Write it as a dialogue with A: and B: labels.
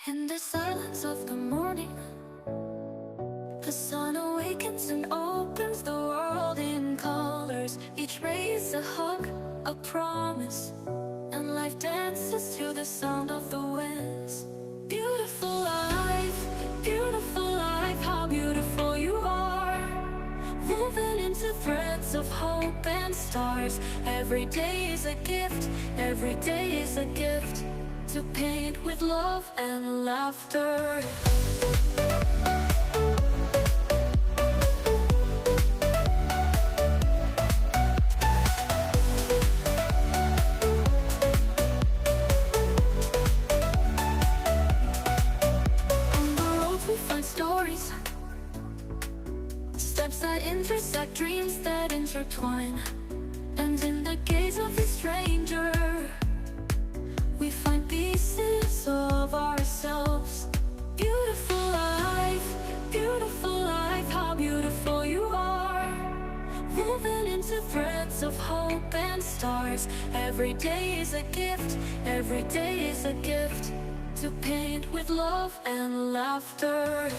A: In the silence of the morning, the sun awakens and opens the world in colors. Each ray is a hug, a promise, and life dances to the sound of the winds. Beautiful life, how beautiful you are. Woven into threads of hope and stars. Every day is a gift, every day is a gift, to paint with love and laughter. On the road we find stories, steps that intersect, dreams that intertwine. And in the gaze of a stranger, we find pieces of ourselves. Beautiful life, how beautiful you are. Woven into threads of hope and stars. Every day is a gift, every day is a gift, to paint with love and laughter.